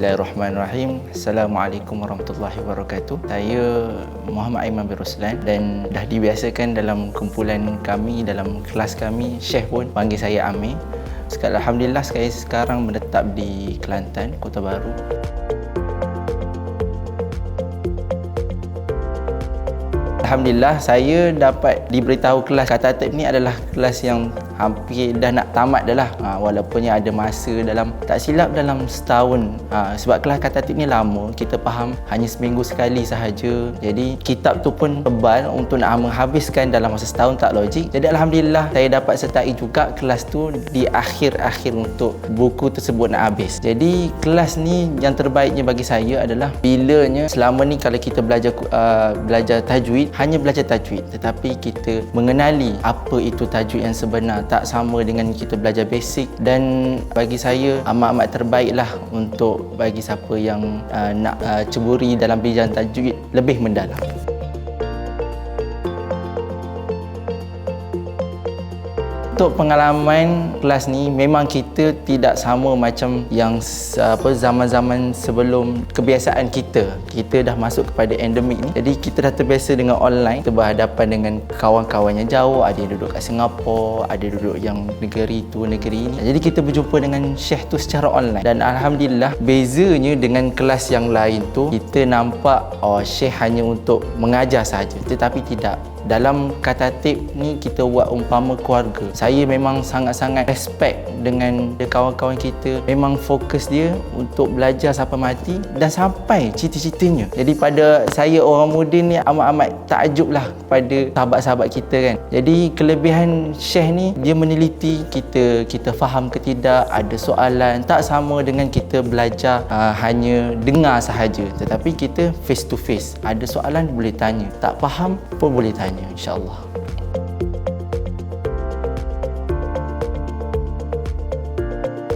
Bismillahirrahmanirrahim. Assalamualaikum warahmatullahi wabarakatuh. Saya Muhammad Aiman bin Ruslan dan dah dibiasakan dalam kumpulan kami, dalam kelas kami, Syekh pun panggil saya Amir. Alhamdulillah saya sekarang menetap di Kelantan, Kota Baru. Alhamdulillah saya dapat diberitahu kelas kata tertib ni adalah kelas yang hampir dah nak tamat dah lah, walaupunnya ada masa dalam, tak silap dalam setahun, sebab kelas kata tertib ni lama, kita faham hanya seminggu sekali sahaja, jadi kitab tu pun tebal untuk nak menghabiskan dalam masa setahun tak logik. Jadi Alhamdulillah saya dapat sertai juga kelas tu di akhir-akhir untuk buku tersebut nak habis. Jadi kelas ni yang terbaiknya bagi saya adalah bilanya selama ni kalau kita belajar tajwid, hanya belajar tajwid, tetapi kita mengenali apa itu tajwid yang sebenar, tak sama dengan kita belajar basic. Dan bagi saya amat-amat terbaiklah untuk bagi siapa yang nak ceburi dalam bidang tajwid lebih mendalam. Untuk pengalaman kelas ni memang kita tidak sama macam yang zaman-zaman sebelum kebiasaan kita. Kita dah masuk kepada endemik ni. Jadi kita dah terbiasa dengan online. Kita berhadapan dengan kawan-kawan yang jauh, ada yang duduk kat Singapura, ada duduk yang negeri tu, negeri ini. Jadi kita berjumpa dengan Syekh tu secara online. Dan Alhamdulillah bezanya dengan kelas yang lain tu, kita nampak Syekh hanya untuk mengajar sahaja, tetapi tidak. Dalam kata tertib ni kita buat umpama keluarga. Saya memang sangat-sangat respect dengan kawan-kawan kita. Memang fokus dia untuk belajar sampai mati dan sampai cita-citanya. Jadi pada saya orang muda ni amat-amat takjub lah pada sahabat-sahabat kita kan. Jadi kelebihan Syekh ni dia meneliti kita faham ke tidak, ada soalan, tak sama dengan kita belajar hanya dengar sahaja, tetapi kita face to face. Ada soalan boleh tanya, tak faham pun boleh tanya, insya-Allah.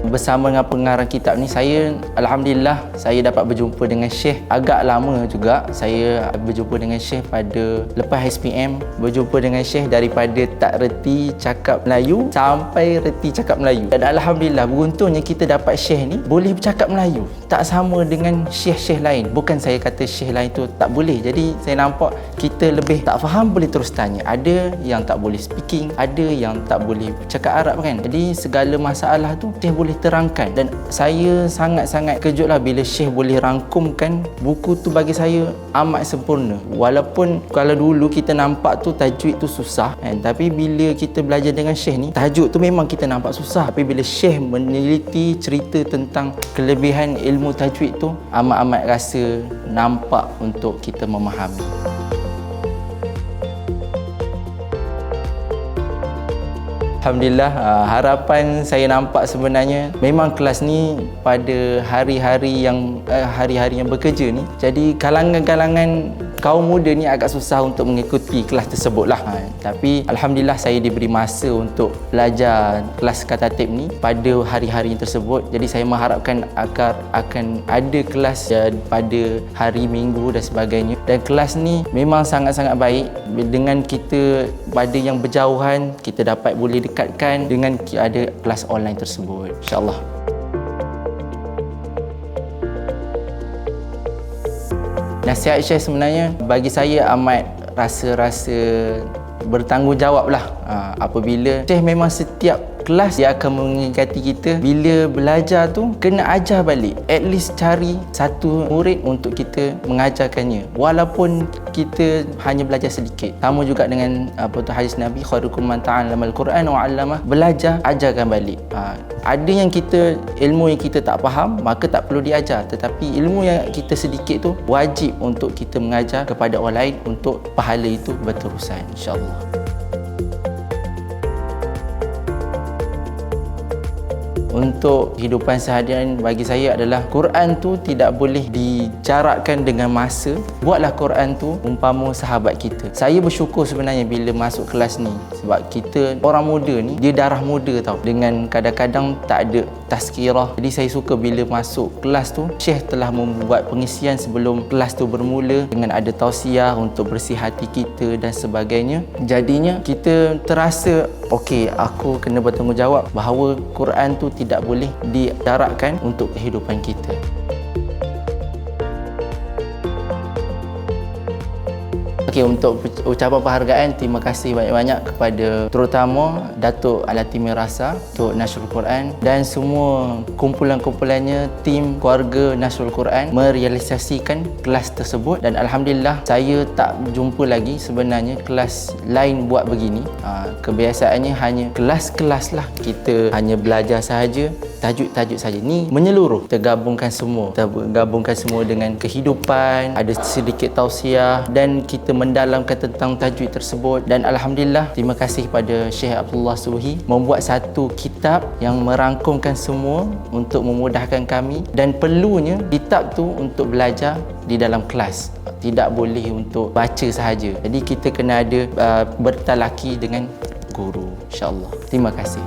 Bersama dengan pengarang kitab ni, saya Alhamdulillah saya dapat berjumpa dengan Syekh agak lama juga. Saya berjumpa dengan Syekh pada lepas SPM, berjumpa dengan Syekh daripada tak reti cakap Melayu sampai reti cakap Melayu. Dan Alhamdulillah beruntungnya kita dapat Syekh ni boleh bercakap Melayu, tak sama dengan Syekh-Syekh lain. Bukan saya kata Syekh lain tu tak boleh. Jadi saya nampak kita lebih tak faham boleh terus tanya. Ada yang tak boleh speaking, ada yang tak boleh cakap Arab kan. Jadi segala masalah tu Syekh boleh terangkan. Dan saya sangat-sangat kejutlah bila Syekh boleh rangkumkan buku tu. Bagi saya amat sempurna. Walaupun kalau dulu kita nampak tu tajwid tu susah kan, tapi bila kita belajar dengan Syekh ni, tajwid tu memang kita nampak susah, tapi bila Syekh meneliti cerita tentang kelebihan ilmu tajwid tu, amat-amat rasa nampak untuk kita memahami. Alhamdulillah, harapan saya nampak sebenarnya memang kelas ni pada hari-hari yang bekerja ni, jadi kalangan-kalangan kaum muda ni agak susah untuk mengikuti kelas tersebut lah. Tapi Alhamdulillah saya diberi masa untuk belajar kelas kata tertib ni pada hari-hari tersebut. Jadi saya mengharapkan akan ada kelas pada hari Minggu dan sebagainya. Dan kelas ni memang sangat-sangat baik. Dengan kita pada yang berjauhan, kita dapat boleh dekatkan dengan ada kelas online tersebut, insya-Allah. Nasihat Syekh sebenarnya bagi saya amat rasa bertanggungjawab lah. Apabila Syekh memang setiap kelas dia akan mengingati kita, bila belajar tu kena ajar balik, at least cari satu murid untuk kita mengajarkannya walaupun kita hanya belajar sedikit. Sama juga dengan hadis Nabi, khairukum man ta'allama al-Quran wa 'allamah, belajar ajarkan balik. Ada yang ilmu yang kita tak faham maka tak perlu diajar, tetapi ilmu yang kita sedikit tu wajib untuk kita mengajar kepada orang lain untuk pahala itu berterusan, insya-Allah. Untuk kehidupan seharian bagi saya adalah Quran tu tidak boleh dijarakkan dengan masa. Buatlah Quran tu umpama sahabat kita. Saya bersyukur sebenarnya bila masuk kelas ni, sebab kita orang muda ni dia darah muda tau, dengan kadang-kadang tak ada tazkirah. Jadi saya suka bila masuk kelas tu Syekh telah membuat pengisian sebelum kelas tu bermula dengan ada tausiah untuk bersih hati kita dan sebagainya. Jadinya kita terasa okey, aku kena bertanggungjawab bahawa Quran tu tidak boleh dijarakkan untuk kehidupan kita. Okey, untuk ucapan penghargaan, terima kasih banyak-banyak kepada terutama Datuk Alati Mirasa untuk Nasrul Quran dan semua kumpulan-kumpulannya, tim keluarga Nasrul Quran merealisasikan kelas tersebut, dan alhamdulillah saya tak jumpa lagi sebenarnya kelas lain buat begini. Kebiasaannya hanya kelas-kelas lah, kita hanya belajar sahaja, tajuk-tajuk saja. Ni menyeluruh, kita gabungkan semua dengan kehidupan, ada sedikit tausiah dan kita mendalamkan tentang tajuk tersebut. Dan alhamdulillah, terima kasih pada Syekh Abdullah Subuhi membuat satu kitab yang merangkumkan semua untuk memudahkan kami, dan perlunya kitab tu untuk belajar di dalam kelas, tidak boleh untuk baca sahaja. Jadi kita kena ada bertalaki dengan guru, insya-Allah. Terima kasih.